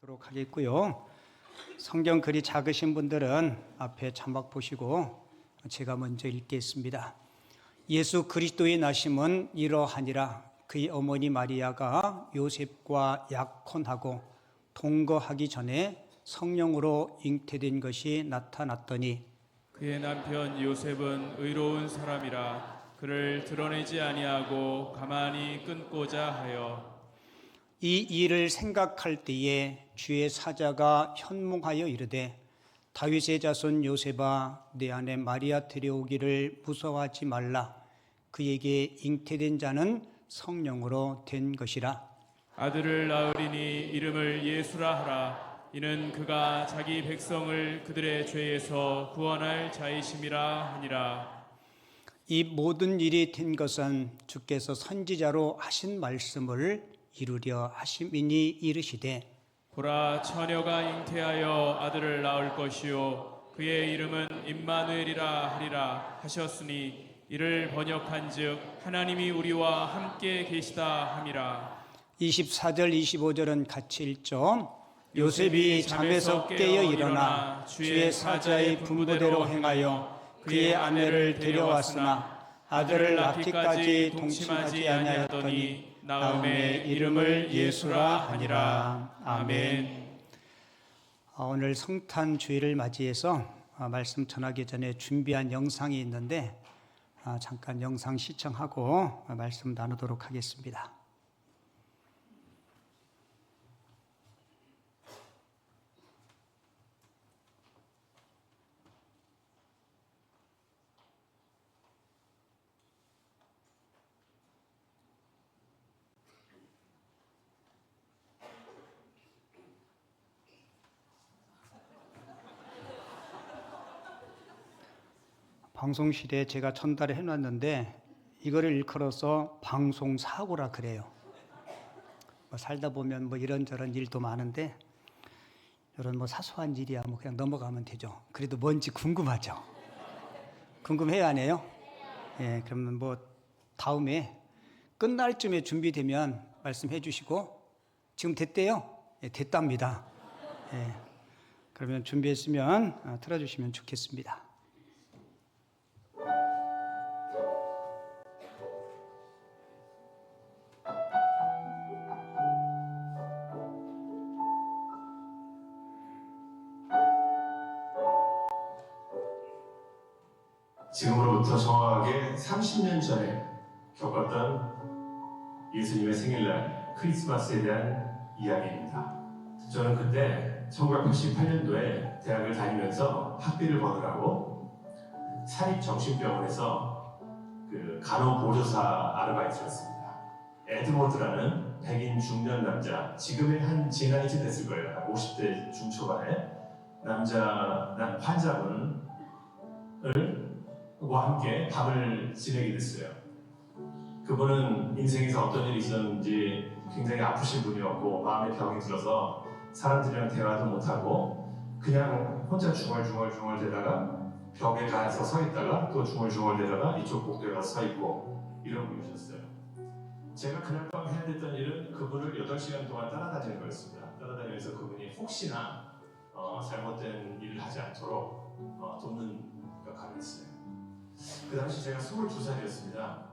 도록 하겠고요. 성경 글이 작으신 분들은 앞에 자막 보시고 제가 먼저 읽겠습니다. 예수 그리스도의 나심은 이러하니라. 그의 어머니 마리아가 요셉과 약혼하고 동거하기 전에 성령으로 잉태된 것이 나타났더니 그의 남편 요셉은 의로운 사람이라 그를 드러내지 아니하고 가만히 끊고자 하여 이 일을 생각할 때에 주의 사자가 현몽하여 이르되 다윗의 자손 요셉아 내 아내 마리아 데려오기를 무서워하지 말라. 그에게 잉태된 자는 성령으로 된 것이라. 아들을 낳으리니 이름을 예수라 하라. 이는 그가 자기 백성을 그들의 죄에서 구원할 자이심이라 하니라. 이 모든 일이 된 것은 주께서 선지자로 하신 말씀을 이루려 하심이니 이르시되 보라 처녀가 잉태하여 아들을 낳을 것이요 그의 이름은 임마누엘이라 하리라 하셨으니 이를 번역한즉 하나님이 우리와 함께 계시다 함이라. 24절 25절은 같이 읽죠. 요셉이 잠에서 깨어 일어나 주의 사자의 분부대로 행하여 그의 아내를 데려왔으나 아들을 낳기까지 동침하지 아니하였더니 나음의 이름을 예수라 하니라. 아멘. 오늘 성탄 주일을 맞이해서 말씀 전하기 전에 준비한 영상이 있는데 잠깐 영상 시청하고 말씀 나누도록 하겠습니다. 방송실에 제가 전달을 해놨는데 이거를 일컬어서 방송사고라 그래요. 살다 보면 이런저런 일도 많은데 이런 사소한 일이야 그냥 넘어가면 되죠. 그래도 뭔지 궁금하죠. 궁금해요, 안 해요? 예, 그러면 다음에 끝날 쯤에 준비되면 말씀해 주시고 지금 됐대요? 예, 됐답니다. 예, 그러면 준비했으면 틀어주시면 좋겠습니다. 지금으로부터 정확하게 30년 전에 겪었던 예수님의 생일날 크리스마스에 대한 이야기입니다. 저는 그때 1988년도에 대학을 다니면서 학비를 버느라고 사립정신병원에서 간호보조사 아르바이트였습니다. 에드워드라는 백인 중년 남자, 지금의 제 나이쯤 됐을 거예요. 한 50대 중초반에 난 환자분을 와 함께 밤을 지내게 됐어요. 그분은 인생에서 어떤 일이 있었는지 굉장히 아프신 분이었고 마음의 병이 들어서 사람들이랑 대화도 못하고 그냥 혼자 중얼중얼 대다가 벽에 가서 서 있다가 또 중얼중얼 대다가 이쪽 복도에 가서 서 있고 이런 분이셨어요. 제가 그날 밤 해야 됐던 일은 그분을 8시간 동안 따라다니는 거였습니다. 따라다니면서 그분이 혹시나 잘못된 일을 하지 않도록 돕는 역할을 했어요. 그 당시 제가 22살이었습니다.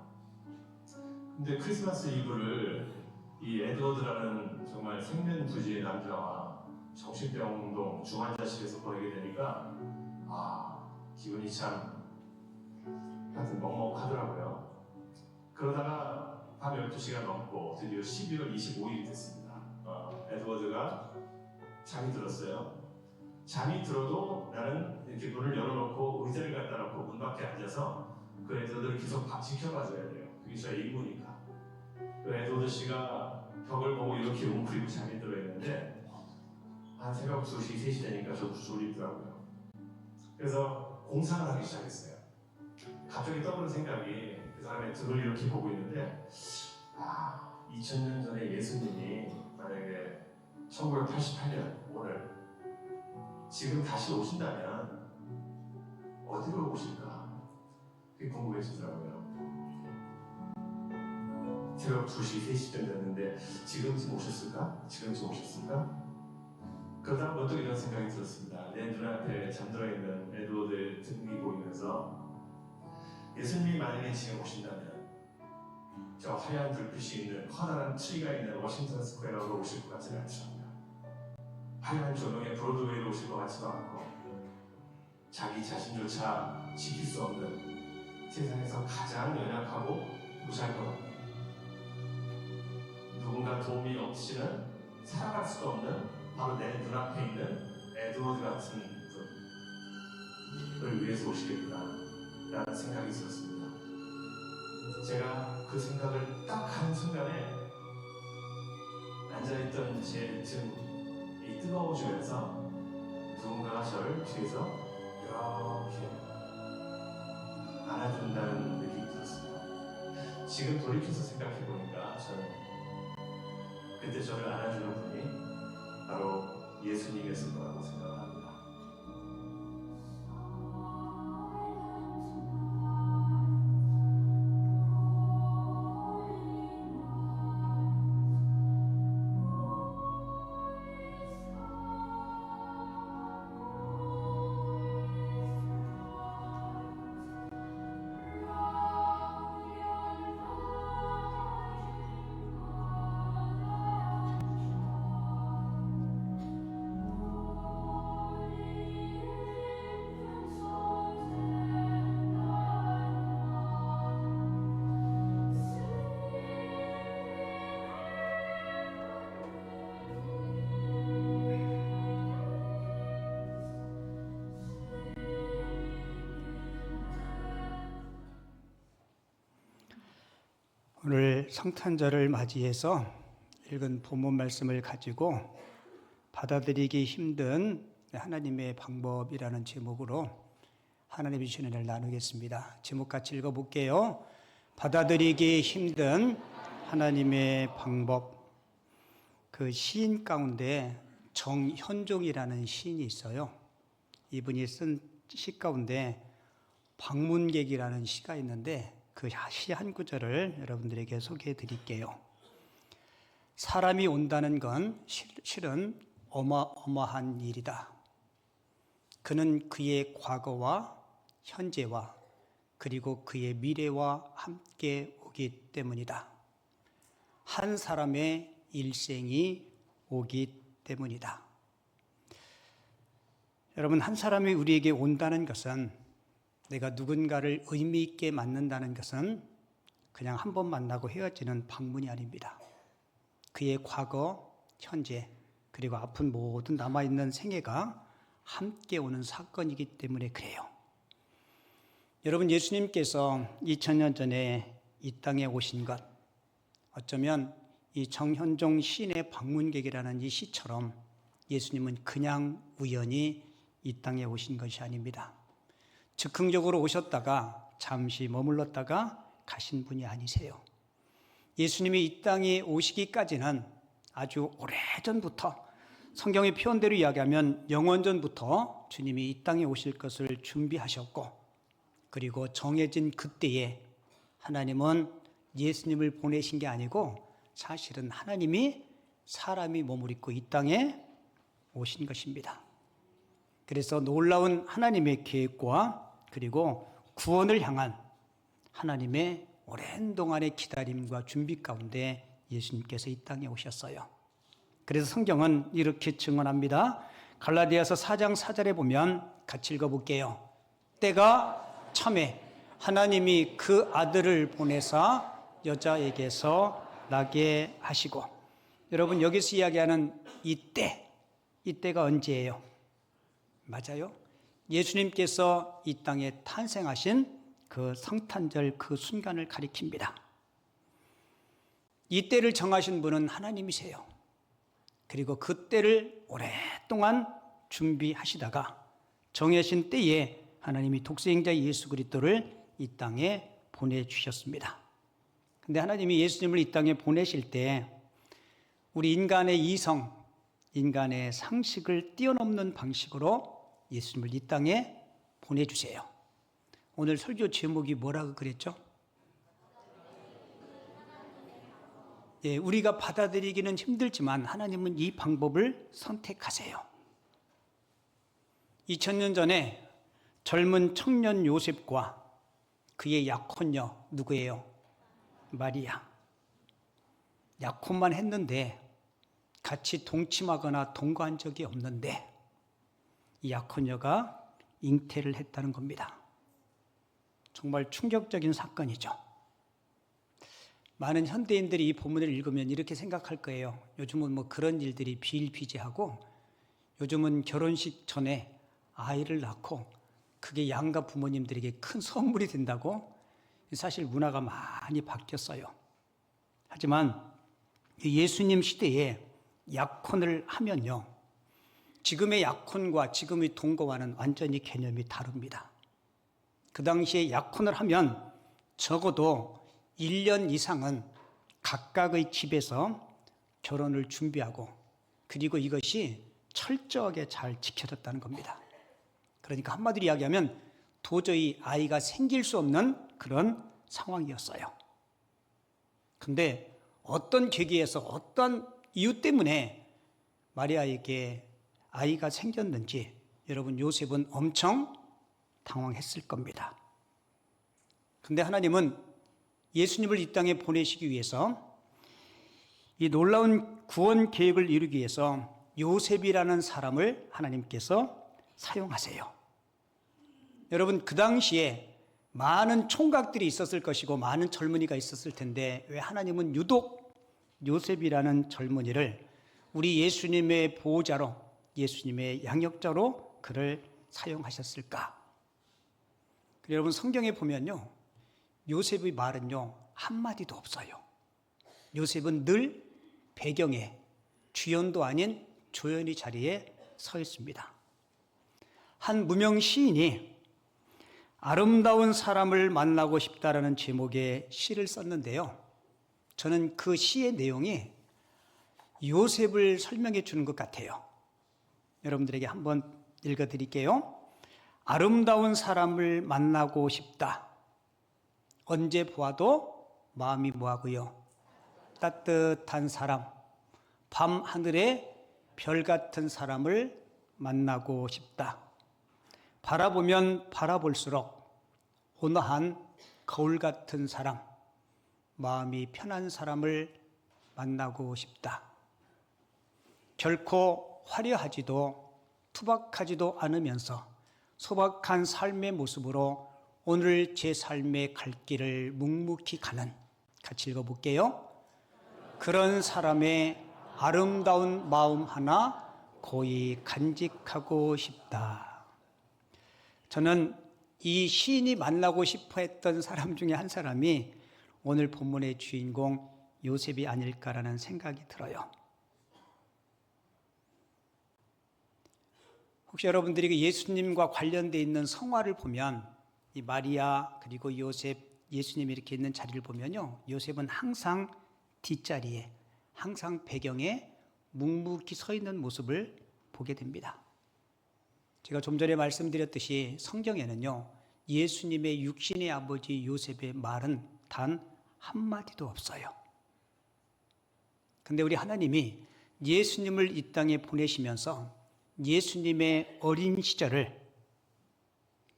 근데 크리스마스 이브를 이 에드워드라는 정말 생면부지의 남자와 정신병동 중환자실에서 보내게 되니까 기분이 참 하여튼 먹먹하더라고요. 그러다가 밤 12시가 넘고 드디어 12월 25일이 됐습니다. 에드워드가 잠이 들었어요. 잠이 들어도 나는 이렇게 문을 열어놓고 의자를 갖다 놓고 문 밖에 앉아서 그 에드워드를 계속 지켜봐줘야 돼요. 그게 저의 임무니까. 그 에드워드 씨가 벽을 보고 이렇게 웅크리고 잠이 들어있는데 한 새벽 2시, 3시 되니까 저도 졸리더라고요. 그래서 공상을 하기 시작했어요. 갑자기 떠오른 생각이 그 사람의 등을 이렇게 보고 있는데 2000년 전에 예수님이 만약에 1988년 오늘 지금 다시 오신다면 어디로 오실까? 그게 궁금해지더라고요. 새벽 2시, 3시쯤 됐는데 지금쯤 오셨을까? 그러다가 문득 이런 생각이 들었습니다. 내 눈앞에 잠들어 있는 에드워드의 등이 보이면서 예수님이 만약에 지금 오신다면 저 하얀 불빛이 있는 커다란 트리가 있는 워싱턴 스퀘어로 오실 것 같지는 않더라고요. 하얀 조명의 브로드웨이로 오실 것 같지도 않고 자기 자신조차 지킬 수 없는 세상에서 가장 연약하고 무사할 것 같아요. 누군가 도움이 없이는 살아갈 수도 없는 바로 내 눈앞에 있는 에드워드 같은 분을 위해서 오시겠구나 라는 생각이 들었습니다. 제가 그 생각을 딱 하는 순간에 앉아있던 제 등이 뜨거워지면서 누군가가 저를 뒤에서 이렇게 안아준다는 느낌이 들었어요. 지금 돌이켜서 생각해보니까 저는 그때 저를 안아주는 분이 바로 예수님이었을 거라고 생각을 합니다. 오늘 성탄절을 맞이해서 읽은 본문 말씀을 가지고 받아들이기 힘든 하나님의 방법이라는 제목으로 하나님의 주시는 을 나누겠습니다. 제목 같이 읽어볼게요. 받아들이기 힘든 하나님의 방법. 그 시인 가운데 정현종이라는 시인이 있어요. 이분이 쓴 시 가운데 방문객이라는 시가 있는데 그 시 한 구절을 여러분들에게 소개해 드릴게요. 사람이 온다는 건 실은 어마어마한 일이다. 그는 그의 과거와 현재와 그리고 그의 미래와 함께 오기 때문이다. 한 사람의 일생이 오기 때문이다. 여러분, 한 사람이 우리에게 온다는 것은, 내가 누군가를 의미 있게 만난다는 것은 그냥 한 번 만나고 헤어지는 방문이 아닙니다. 그의 과거, 현재, 그리고 앞은 모든 남아있는 생애가 함께 오는 사건이기 때문에 그래요. 여러분, 예수님께서 2000년 전에 이 땅에 오신 것, 어쩌면 이 정현종 시인의 방문객이라는 이 시처럼 예수님은 그냥 우연히 이 땅에 오신 것이 아닙니다. 즉흥적으로 오셨다가 잠시 머물렀다가 가신 분이 아니세요. 예수님이 이 땅에 오시기까지는 아주 오래전부터, 성경의 표현대로 이야기하면 영원전부터 주님이 이 땅에 오실 것을 준비하셨고, 그리고 정해진 그때에 하나님은 예수님을 보내신 게 아니고 사실은 하나님이 사람이 몸을 입고 이 땅에 오신 것입니다. 그래서 놀라운 하나님의 계획과 그리고 구원을 향한 하나님의 오랜 동안의 기다림과 준비 가운데 예수님께서 이 땅에 오셨어요. 그래서 성경은 이렇게 증언합니다. 갈라디아서 4장 4절에 보면 같이 읽어볼게요. 때가 참에 하나님이 그 아들을 보내사 여자에게서 나게 하시고. 여러분, 여기서 이야기하는 이때가 언제예요? 맞아요. 예수님께서 이 땅에 탄생하신 그 성탄절 그 순간을 가리킵니다. 이 때를 정하신 분은 하나님이세요. 그리고 그 때를 오랫동안 준비하시다가 정해진 때에 하나님이 독생자 예수 그리스도를 이 땅에 보내주셨습니다. 근데 하나님이 예수님을 이 땅에 보내실 때 우리 인간의 이성, 인간의 상식을 뛰어넘는 방식으로 예수님을 이 땅에 보내주세요. 오늘 설교 제목이 뭐라고 그랬죠? 우리가 받아들이기는 힘들지만 하나님은 이 방법을 선택하세요. 2000년 전에 젊은 청년 요셉과 그의 약혼녀 누구예요? 마리아. 약혼만 했는데 같이 동침하거나 동거한 적이 없는데 이 약혼녀가 잉태를 했다는 겁니다. 정말 충격적인 사건이죠. 많은 현대인들이 이 본문을 읽으면 이렇게 생각할 거예요. 요즘은 뭐 그런 일들이 비일비재하고 요즘은 결혼식 전에 아이를 낳고 그게 양가 부모님들에게 큰 선물이 된다고. 사실 문화가 많이 바뀌었어요. 하지만 예수님 시대에 약혼을 하면요, 지금의 약혼과 지금의 동거와는 완전히 개념이 다릅니다. 그 당시에 약혼을 하면 적어도 1년 이상은 각각의 집에서 결혼을 준비하고, 그리고 이것이 철저하게 잘 지켜졌다는 겁니다. 그러니까 한마디로 이야기하면 도저히 아이가 생길 수 없는 그런 상황이었어요. 근데 어떤 계기에서 어떤 이유 때문에 마리아에게 아이가 생겼는지 여러분, 요셉은 엄청 당황했을 겁니다. 근데 하나님은 예수님을 이 땅에 보내시기 위해서, 이 놀라운 구원 계획을 이루기 위해서 요셉이라는 사람을 하나님께서 사용하세요. 여러분, 그 당시에 많은 총각들이 있었을 것이고 많은 젊은이가 있었을 텐데 왜 하나님은 유독 요셉이라는 젊은이를 우리 예수님의 보호자로, 예수님의 양육자로 그를 사용하셨을까? 여러분, 성경에 보면요, 요셉의 말은요 한마디도 없어요. 요셉은 늘 배경에, 주연도 아닌 조연의 자리에 서 있습니다. 한 무명 시인이 아름다운 사람을 만나고 싶다라는 제목의 시를 썼는데요, 저는 그 시의 내용이 요셉을 설명해 주는 것 같아요. 여러분들에게 한번 읽어드릴게요. 아름다운 사람을 만나고 싶다. 언제 보아도 마음이 뭐하고요? 따뜻한 사람, 밤 하늘에 별 같은 사람을 만나고 싶다. 바라보면 바라볼수록 온화한 거울 같은 사람, 마음이 편한 사람을 만나고 싶다. 결코 화려하지도 투박하지도 않으면서 소박한 삶의 모습으로 오늘 제 삶의 갈 길을 묵묵히 가는, 같이 읽어볼게요. 그런 사람의 아름다운 마음 하나 고이 간직하고 싶다. 저는 이 시인이 만나고 싶어 했던 사람 중에 한 사람이 오늘 본문의 주인공 요셉이 아닐까라는 생각이 들어요. 혹시 여러분들이 예수님과 관련되어 있는 성화를 보면 이 마리아 그리고 요셉, 예수님이 이렇게 있는 자리를 보면요, 요셉은 항상 뒷자리에, 항상 배경에 묵묵히 서 있는 모습을 보게 됩니다. 제가 좀 전에 말씀드렸듯이 성경에는요, 예수님의 육신의 아버지 요셉의 말은 단 한마디도 없어요. 근데 우리 하나님이 예수님을 이 땅에 보내시면서 예수님의 어린 시절을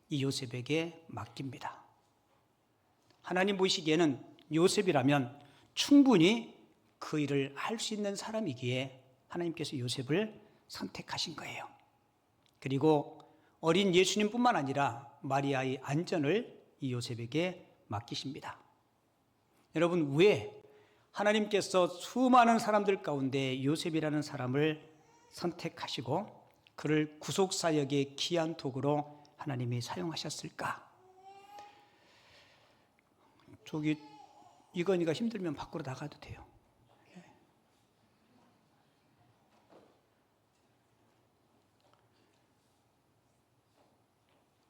이 요셉에게 맡깁니다. 하나님 보시기에는 요셉이라면 충분히 그 일을 할 수 있는 사람이기에 하나님께서 요셉을 선택하신 거예요. 그리고 어린 예수님뿐만 아니라 마리아의 안전을 이 요셉에게 맡기십니다. 여러분, 왜 하나님께서 수많은 사람들 가운데 요셉이라는 사람을 선택하시고 그를 구속사역의 귀한 도구로 하나님이 사용하셨을까? 저기 이건희가 힘들면 밖으로 나가도 돼요.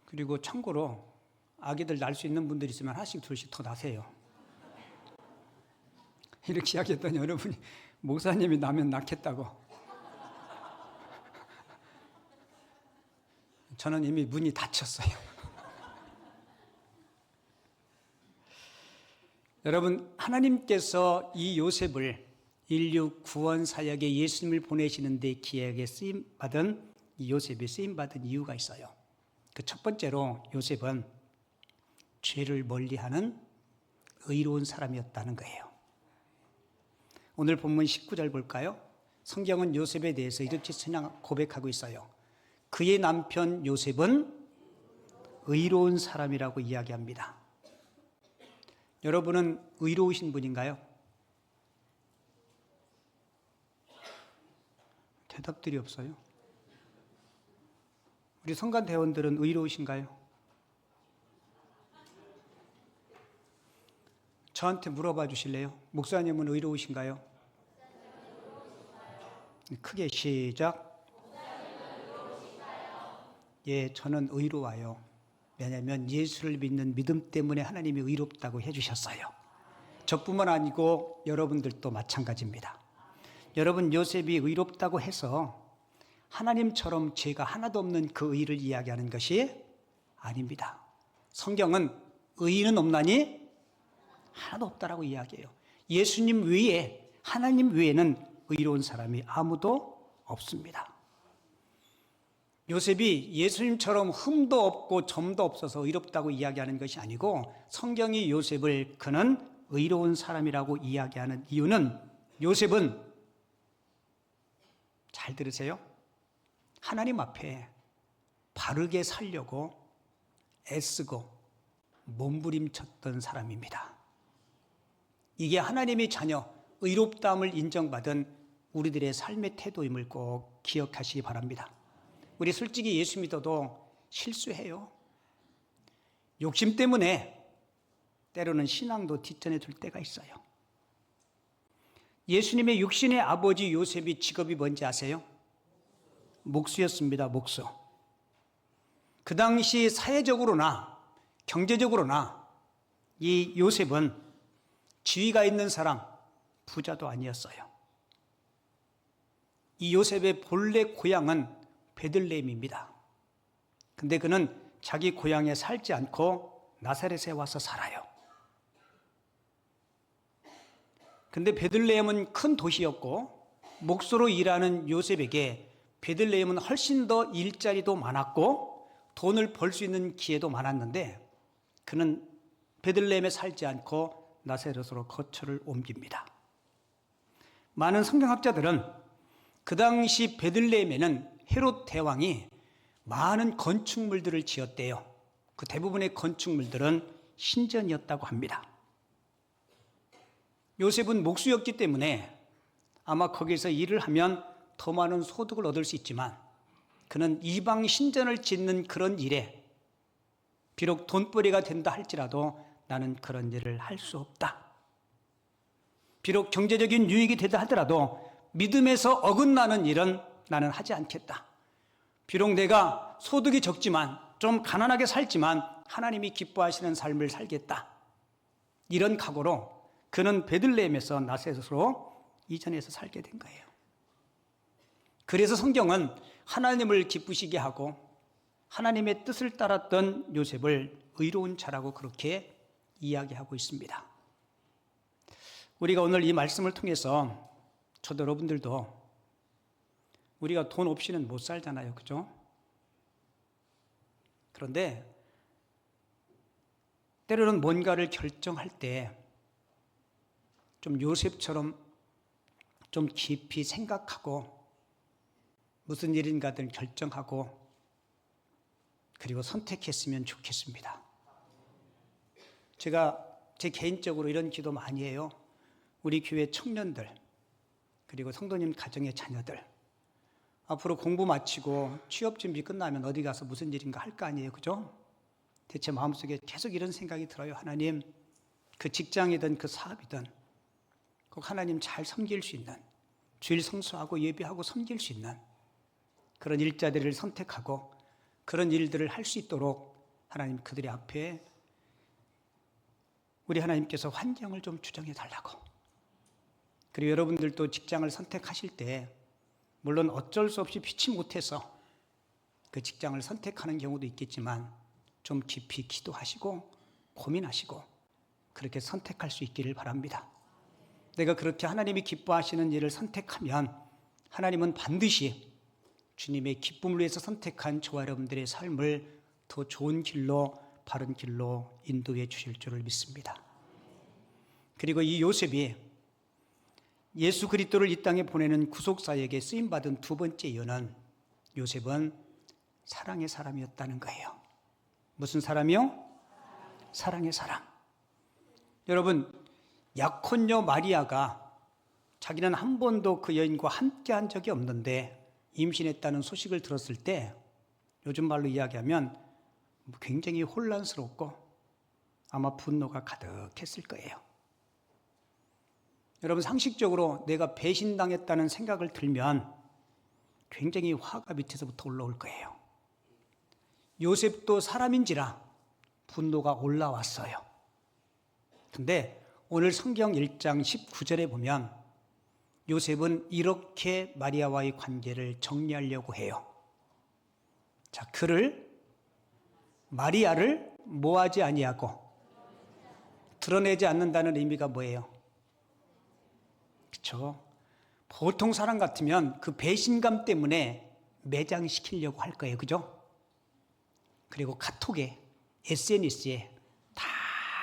그리고 참고로 아기들 낳을 수 있는 분들 있으면 하나씩 둘씩 더 낳으세요. 이렇게 이야기했더니 여러분이 목사님이 나면 낳겠다고. 저는 이미 문이 닫혔어요. 여러분, 하나님께서 이 요셉을 인류 구원 사역에 예수님을 보내시는 데 기회하게 쓰임 받은 이 요셉이 쓰임받은 이유가 있어요. 그 첫 번째로 요셉은 죄를 멀리하는 의로운 사람이었다는 거예요. 오늘 본문 19절 볼까요? 성경은 요셉에 대해서 이렇게 고백하고 있어요. 그의 남편 요셉은 의로운 사람이라고 이야기합니다. 여러분은 의로우신 분인가요? 대답들이 없어요. 우리 성간 대원들은 의로우신가요? 저한테 물어봐 주실래요? 목사님은 의로우신가요? 크게 시작. 예, 저는 의로워요. 왜냐하면 예수를 믿는 믿음 때문에 하나님이 의롭다고 해주셨어요. 저뿐만 아니고 여러분들도 마찬가지입니다. 여러분, 요셉이 의롭다고 해서 하나님처럼 죄가 하나도 없는 그 의를 이야기하는 것이 아닙니다. 성경은 의인은 없나니 하나도 없다라고 이야기해요. 예수님 외에, 하나님 외에는 의로운 사람이 아무도 없습니다. 요셉이 예수님처럼 흠도 없고 점도 없어서 의롭다고 이야기하는 것이 아니고, 성경이 요셉을 그는 의로운 사람이라고 이야기하는 이유는, 요셉은, 잘 들으세요, 하나님 앞에 바르게 살려고 애쓰고 몸부림쳤던 사람입니다. 이게 하나님의 자녀, 의롭다함을 인정받은 우리들의 삶의 태도임을 꼭 기억하시기 바랍니다. 우리 솔직히 예수 믿어도 실수해요. 욕심 때문에 때로는 신앙도 뒷전에 둘 때가 있어요. 예수님의 육신의 아버지 요셉이 직업이 뭔지 아세요? 목수였습니다. 목수. 그 당시 사회적으로나 경제적으로나 이 요셉은 지위가 있는 사람, 부자도 아니었어요. 이 요셉의 본래 고향은 베들레헴입니다. 근데 그는 자기 고향에 살지 않고 나사렛에 와서 살아요. 근데 베들레헴은 큰 도시였고, 목수로 일하는 요셉에게 베들레헴은 훨씬 더 일자리도 많았고 돈을 벌 수 있는 기회도 많았는데, 그는 베들레헴에 살지 않고 나사렛으로 거처를 옮깁니다. 많은 성경학자들은 그 당시 베들레헴에는 헤롯 대왕이 많은 건축물들을 지었대요. 그 대부분의 건축물들은 신전이었다고 합니다. 요셉은 목수였기 때문에 아마 거기서 일을 하면 더 많은 소득을 얻을 수 있지만, 그는 이방 신전을 짓는 그런 일에 비록 돈벌이가 된다 할지라도 나는 그런 일을 할 수 없다. 비록 경제적인 유익이 되다 하더라도 믿음에서 어긋나는 일은 나는 하지 않겠다. 비록 내가 소득이 적지만, 좀 가난하게 살지만 하나님이 기뻐하시는 삶을 살겠다. 이런 각오로 그는 베들레헴에서 나사렛으로 이전해서 살게 된 거예요. 그래서 성경은 하나님을 기쁘시게 하고 하나님의 뜻을 따랐던 요셉을 의로운 자라고 그렇게 이야기하고 있습니다. 우리가 오늘 이 말씀을 통해서 저도 여러분들도 우리가 돈 없이는 못 살잖아요. 그죠? 그런데 때로는 뭔가를 결정할 때 좀 요셉처럼 좀 깊이 생각하고 무슨 일인가를 결정하고 그리고 선택했으면 좋겠습니다. 제가 제 개인적으로 이런 기도 많이 해요. 우리 교회 청년들, 그리고 성도님 가정의 자녀들, 앞으로 공부 마치고 취업 준비 끝나면 어디 가서 무슨 일인가 할 거 아니에요. 그죠? 대체 마음속에 계속 이런 생각이 들어요. 하나님, 그 직장이든 그 사업이든 꼭 하나님 잘 섬길 수 있는, 주일 성수하고 예배하고 섬길 수 있는 그런 일자리를 선택하고 그런 일들을 할 수 있도록 하나님 그들의 앞에 우리 하나님께서 환경을 좀 주정해 달라고. 그리고 여러분들도 직장을 선택하실 때 물론 어쩔 수 없이 피치 못해서 그 직장을 선택하는 경우도 있겠지만 좀 깊이 기도하시고 고민하시고 그렇게 선택할 수 있기를 바랍니다. 내가 그렇게 하나님이 기뻐하시는 일을 선택하면 하나님은 반드시 주님의 기쁨을 위해서 선택한 저와 여러분들의 삶을 더 좋은 길로, 바른 길로 인도해 주실 줄을 믿습니다. 그리고 이 요셉이 예수 그리스도를 이 땅에 보내는 구속사에게 쓰임받은 두 번째 이유는 요셉은 사랑의 사람이었다는 거예요. 무슨 사람이요? 사랑의 사람. 여러분, 약혼녀 마리아가 자기는 한 번도 그 여인과 함께 한 적이 없는데 임신했다는 소식을 들었을 때 요즘 말로 이야기하면 굉장히 혼란스럽고 아마 분노가 가득했을 거예요. 여러분, 상식적으로 내가 배신당했다는 생각을 들면 굉장히 화가 밑에서부터 올라올 거예요. 요셉도 사람인지라 분노가 올라왔어요. 근데 오늘 성경 1장 19절에 보면 요셉은 이렇게 마리아와의 관계를 정리하려고 해요. 자, 마리아를 뭐하지 아니하고 드러내지 않는다는 의미가 뭐예요? 그렇죠? 보통 사람 같으면 그 배신감 때문에 매장시키려고 할 거예요. 그죠? 그리고 카톡에, SNS에 다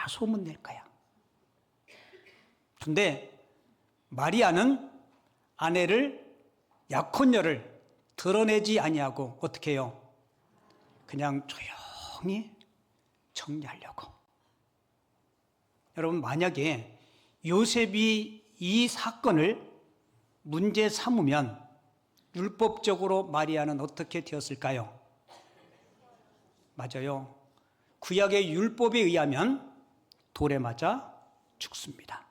소문낼 거야. 근데 마리아는 약혼녀를 드러내지 아니하고 어떻게 해요? 그냥 조용히 정리하려고. 여러분, 만약에 요셉이 이 사건을 문제 삼으면 율법적으로 마리아는 어떻게 되었을까요? 맞아요. 구약의 율법에 의하면 돌에 맞아 죽습니다.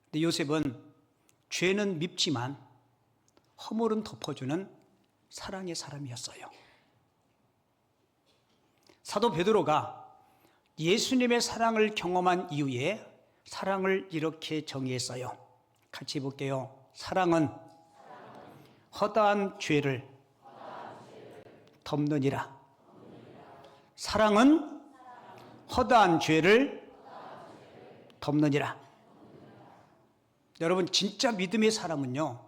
근데 요셉은 죄는 밉지만 허물은 덮어주는 사랑의 사람이었어요. 사도 베드로가 예수님의 사랑을 경험한 이후에 사랑을 이렇게 정의했어요. 같이 볼게요. 사랑은 허다한 죄를 덮느니라. 사랑은 허다한 죄를 덮느니라. 여러분, 진짜 믿음의 사람은요,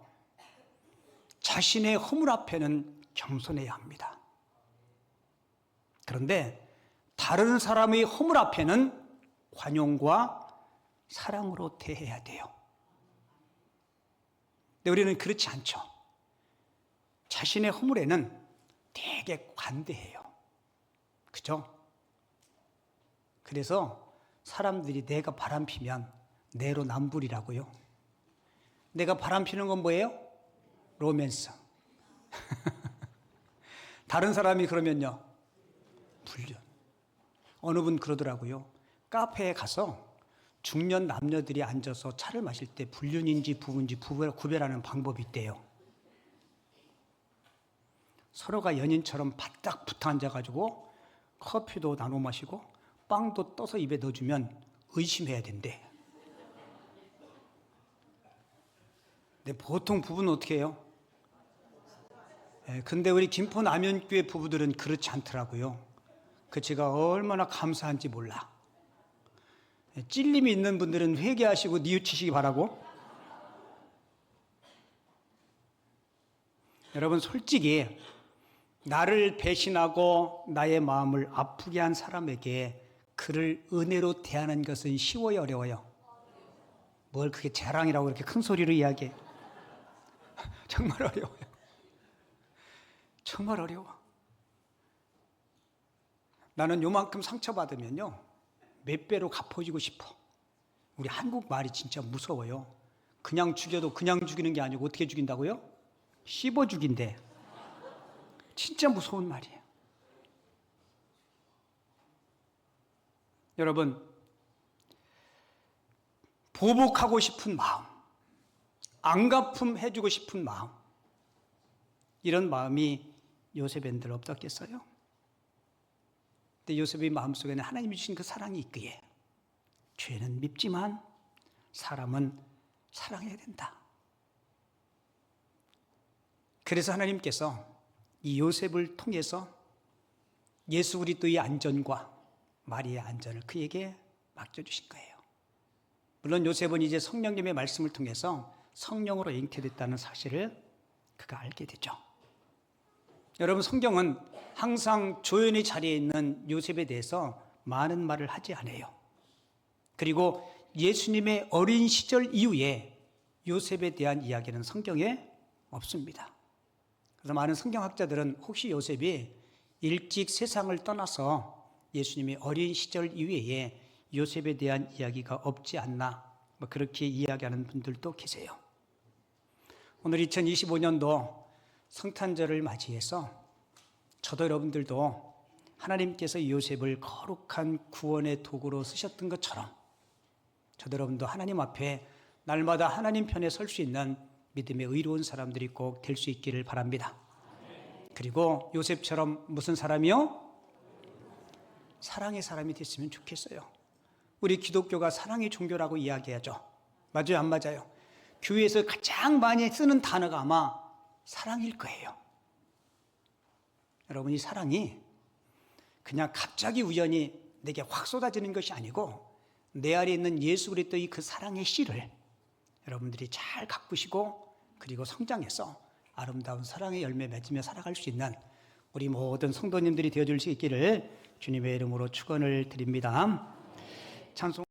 자신의 허물 앞에는 겸손해야 합니다. 그런데 다른 사람의 허물 앞에는 관용과 사랑으로 대해야 돼요. 근데 우리는 그렇지 않죠. 자신의 허물에는 되게 관대해요. 그죠? 그래서 사람들이 내가 바람피면 내로남불이라고요. 내가 바람피는 건 뭐예요? 로맨스. 다른 사람이 그러면요, 불륜. 어느 분 그러더라고요. 카페에 가서 중년 남녀들이 앉아서 차를 마실 때 불륜인지 부부인지 구별하는 방법이 있대요. 서로가 연인처럼 바짝 붙어 앉아가지고 커피도 나눠 마시고 빵도 떠서 입에 넣어주면 의심해야 된대. 근데 보통 부부는 어떻게 해요? 근데 우리 김포 남현교회 부부들은 그렇지 않더라고요. 그 제가 얼마나 감사한지 몰라. 찔림이 있는 분들은 회개하시고 뉘우치시기 바라고. 여러분, 솔직히 나를 배신하고 나의 마음을 아프게 한 사람에게 그를 은혜로 대하는 것은 쉬워요, 어려워요? 뭘 그게 자랑이라고 그렇게 큰 소리로 이야기해? 정말 어려워요. 정말 어려워. 나는 요만큼 상처받으면요, 몇 배로 갚아주고 싶어. 우리 한국 말이 진짜 무서워요. 그냥 죽여도 그냥 죽이는 게 아니고 어떻게 죽인다고요? 씹어 죽인대. 진짜 무서운 말이에요. 여러분, 보복하고 싶은 마음, 안갚음 해주고 싶은 마음, 이런 마음이 요셉인들 없었겠어요? 근데 요셉의 마음속에는 하나님이 주신 그 사랑이 있기에 죄는 밉지만 사람은 사랑해야 된다. 그래서 하나님께서 이 요셉을 통해서 예수 그리스도의 안전과 마리아의 안전을 그에게 맡겨주신 거예요. 물론 요셉은 이제 성령님의 말씀을 통해서 성령으로 잉태됐다는 사실을 그가 알게 되죠. 여러분, 성경은 항상 조연의 자리에 있는 요셉에 대해서 많은 말을 하지 않아요. 그리고 예수님의 어린 시절 이후에 요셉에 대한 이야기는 성경에 없습니다. 그래서 많은 성경학자들은 혹시 요셉이 일찍 세상을 떠나서 예수님의 어린 시절 이후에 요셉에 대한 이야기가 없지 않나, 그렇게 이야기하는 분들도 계세요. 오늘 2025년도 성탄절을 맞이해서 저도 여러분들도 하나님께서 요셉을 거룩한 구원의 도구로 쓰셨던 것처럼 저도 여러분도 하나님 앞에 날마다 하나님 편에 설 수 있는 믿음의 의로운 사람들이 꼭 될 수 있기를 바랍니다. 그리고 요셉처럼 무슨 사람이요? 사랑의 사람이 됐으면 좋겠어요. 우리 기독교가 사랑의 종교라고 이야기하죠. 맞아요, 안 맞아요? 교회에서 가장 많이 쓰는 단어가 아마 사랑일 거예요. 여러분, 이 사랑이 그냥 갑자기 우연히 내게 확 쏟아지는 것이 아니고 내 안에 있는 예수 그리스도의 그 사랑의 씨를 여러분들이 잘 가꾸시고 그리고 성장해서 아름다운 사랑의 열매 맺으며 살아갈 수 있는 우리 모든 성도님들이 되어줄 수 있기를 주님의 이름으로 축원을 드립니다. 찬송